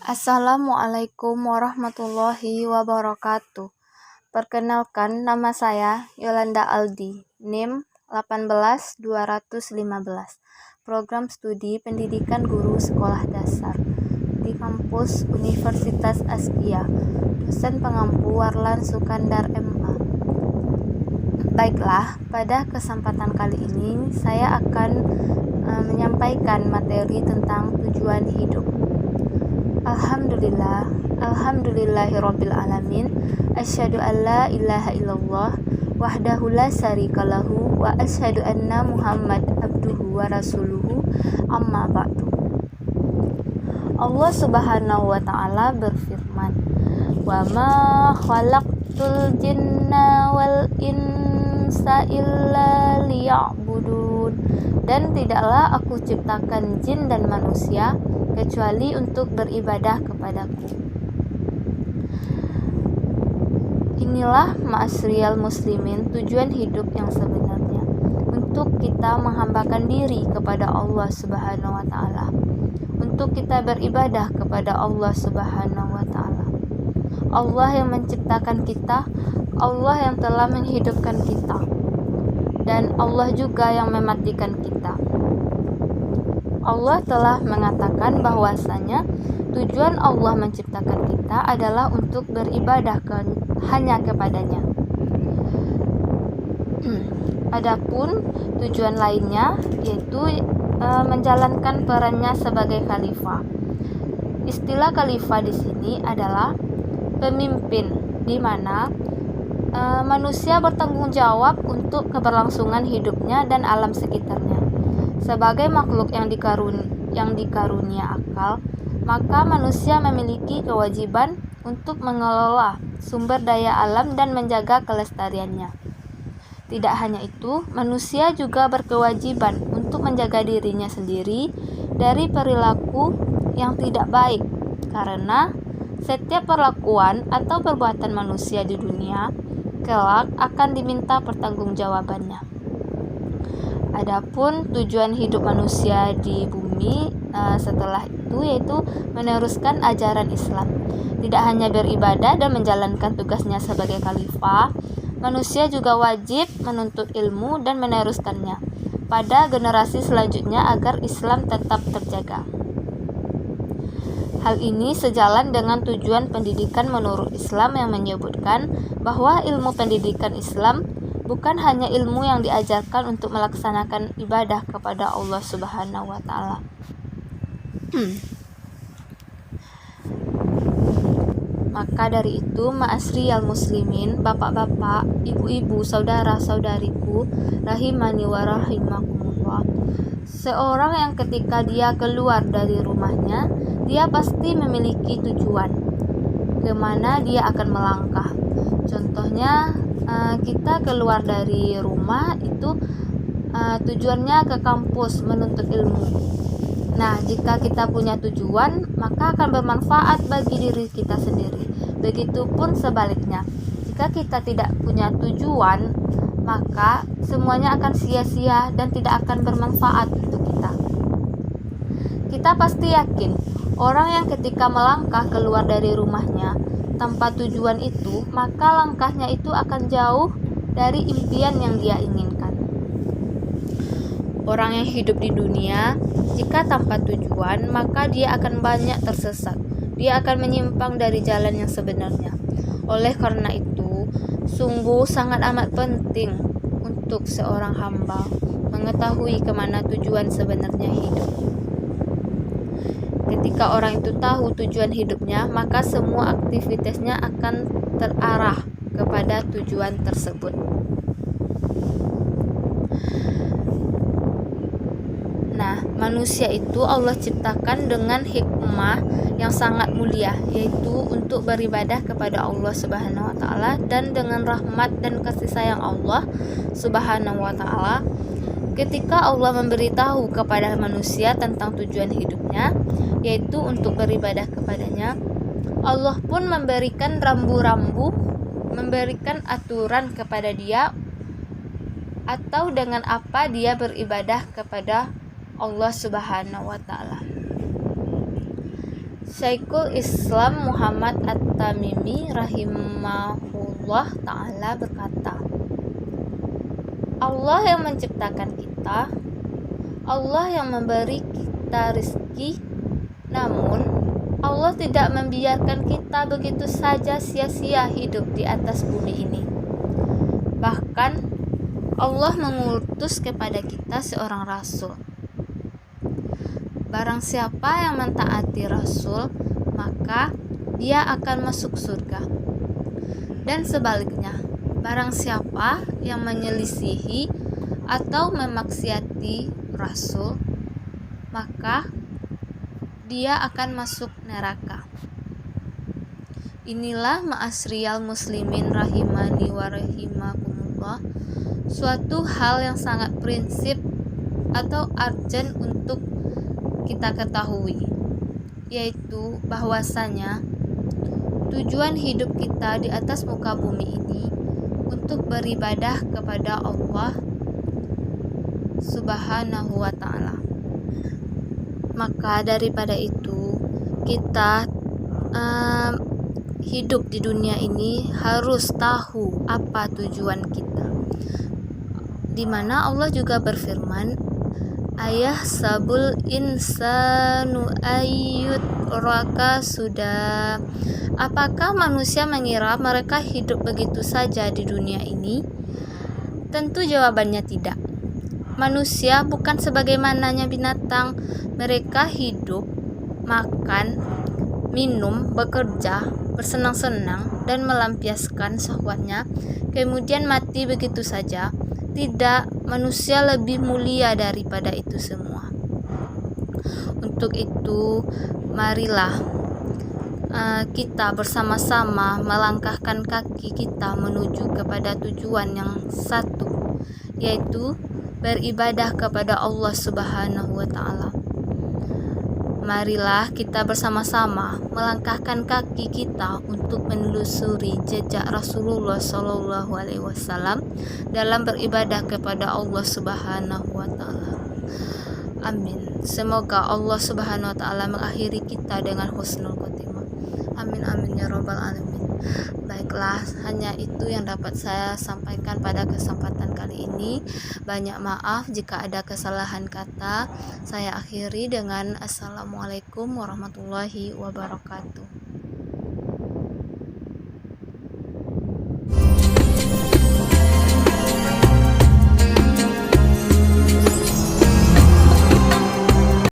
Assalamualaikum warahmatullahi wabarakatuh. Perkenalkan, nama saya Yolanda Aldi, NIM 18215, Program Studi Pendidikan Guru Sekolah Dasar di kampus Universitas Askia, dosen pengampu Warlan Sukandar MA. Baiklah, pada kesempatan kali ini saya akan menyampaikan materi tentang tujuan hidup. Alhamdulillahirabbil alamin. Asyhadu an la ilaha illallah wahdahu la syarikalahu wa asyhadu anna Muhammad abduhu wa rasuluhu amma ba'du. Allah Subhanahu wa taala berfirman, "Wa ma khalaqtul jinna wal insa illa liya'budun." Dan tidaklah aku ciptakan jin dan manusia kecuali untuk beribadah kepadaku. Inilah ma'asyiral muslimin, tujuan hidup yang sebenarnya, untuk kita menghambakan diri kepada Allah Subhanahu wa taala, untuk kita beribadah kepada Allah Subhanahu wa taala. Allah yang menciptakan kita, Allah yang telah menghidupkan kita, dan Allah juga yang mematikan kita. Allah telah mengatakan bahwasanya tujuan Allah menciptakan kita adalah untuk beribadah hanya kepadanya. Adapun tujuan lainnya yaitu menjalankan perannya sebagai khalifah. Istilah khalifah di sini adalah pemimpin, di mana manusia bertanggung jawab untuk keberlangsungan hidupnya dan alam sekitarnya. Sebagai makhluk yang dikarunia akal, maka manusia memiliki kewajiban untuk mengelola sumber daya alam dan menjaga kelestariannya. Tidak hanya itu, manusia juga berkewajiban untuk menjaga dirinya sendiri dari perilaku yang tidak baik, karena setiap perlakuan atau perbuatan manusia di dunia kelak akan diminta pertanggungjawabannya. Adapun tujuan hidup manusia di bumi setelah itu yaitu meneruskan ajaran Islam. Tidak hanya beribadah dan menjalankan tugasnya sebagai khalifah, manusia juga wajib menuntut ilmu dan meneruskannya pada generasi selanjutnya agar Islam tetap terjaga. Hal ini sejalan dengan tujuan pendidikan menurut Islam yang menyebutkan bahwa ilmu pendidikan Islam bukan hanya ilmu yang diajarkan untuk melaksanakan ibadah kepada Allah Subhanahu wa taala. Maka dari itu, ma'asyiral muslimin, bapak-bapak, ibu-ibu, saudara-saudariku, rahimani wa rahimakumullah. Seorang yang ketika dia keluar dari rumahnya, dia pasti memiliki tujuan kemana dia akan melangkah. Contohnya, kita keluar dari rumah itu tujuannya ke kampus menuntut ilmu. Nah, jika kita punya tujuan, maka akan bermanfaat bagi diri kita sendiri. Begitupun sebaliknya, jika kita tidak punya tujuan, maka semuanya akan sia-sia dan tidak akan bermanfaat untuk kita. Kita pasti yakin, orang yang ketika melangkah keluar dari rumahnya tanpa tujuan itu, maka langkahnya itu akan jauh dari impian yang dia inginkan. Orang yang hidup di dunia, jika tanpa tujuan, maka dia akan banyak tersesat. Dia akan menyimpang dari jalan yang sebenarnya. Oleh karena itu, sungguh sangat amat penting untuk seorang hamba mengetahui kemana tujuan sebenarnya hidup. Ketika orang itu tahu tujuan hidupnya, maka semua aktivitasnya akan terarah kepada tujuan tersebut. Nah, manusia itu Allah ciptakan dengan hikmah yang sangat mulia, yaitu untuk beribadah kepada Allah Subhanahu wa taala, dan dengan rahmat dan kasih sayang Allah Subhanahu wa taala, ketika Allah memberitahu kepada manusia tentang tujuan hidupnya, yaitu untuk beribadah kepadanya, Allah pun memberikan rambu-rambu, memberikan aturan kepada dia, atau dengan apa dia beribadah kepada Allah Subhanahu wa taala. Syekhul Islam Muhammad At-Tamimi rahimahullah ta'ala berkata, Allah yang menciptakan kita, Allah yang memberi kita rezeki, namun Allah tidak membiarkan kita begitu saja sia-sia hidup di atas bumi ini. Bahkan Allah mengutus kepada kita seorang rasul. Barang siapa yang mentaati rasul, maka dia akan masuk surga. Dan sebaliknya, barang siapa yang menyelisihi atau memaksiati rasul, maka dia akan masuk neraka. Inilah ma'asriyal muslimin rahimani wa rahimakumullah, suatu hal yang sangat prinsip atau urgent untuk kita ketahui, yaitu bahwasanya tujuan hidup kita di atas muka bumi ini untuk beribadah kepada Allah Subhanahu wa ta'ala. Maka daripada itu, kita hidup di dunia ini harus tahu apa tujuan kita, dimana Allah juga berfirman, ayah sabul insanu ayyut raka sudah. Apakah manusia mengira mereka hidup begitu saja di dunia ini? Tentu jawabannya tidak. Manusia bukan sebagaimananya binatang. Mereka hidup, makan, minum, bekerja, bersenang-senang, dan melampiaskan syahwatnya, kemudian mati begitu saja. Tidak, manusia lebih mulia daripada itu semua. Untuk itu, marilah kita bersama-sama melangkahkan kaki kita menuju kepada tujuan yang satu, yaitu beribadah kepada Allah Subhanahu wa ta'ala. Marilah kita bersama-sama melangkahkan kaki kita untuk menelusuri jejak Rasulullah Shallallahu Alaihi Wasallam dalam beribadah kepada Allah Subhanahu Wa Taala. Amin. Semoga Allah Subhanahu Wa Taala mengakhiri kita dengan husnul khotimah. Amin amin ya robbal alamin. Baiklah, hanya itu yang dapat saya sampaikan pada kesempatan kali ini. Banyak maaf jika ada kesalahan kata. Saya akhiri dengan Assalamualaikum warahmatullahi wabarakatuh.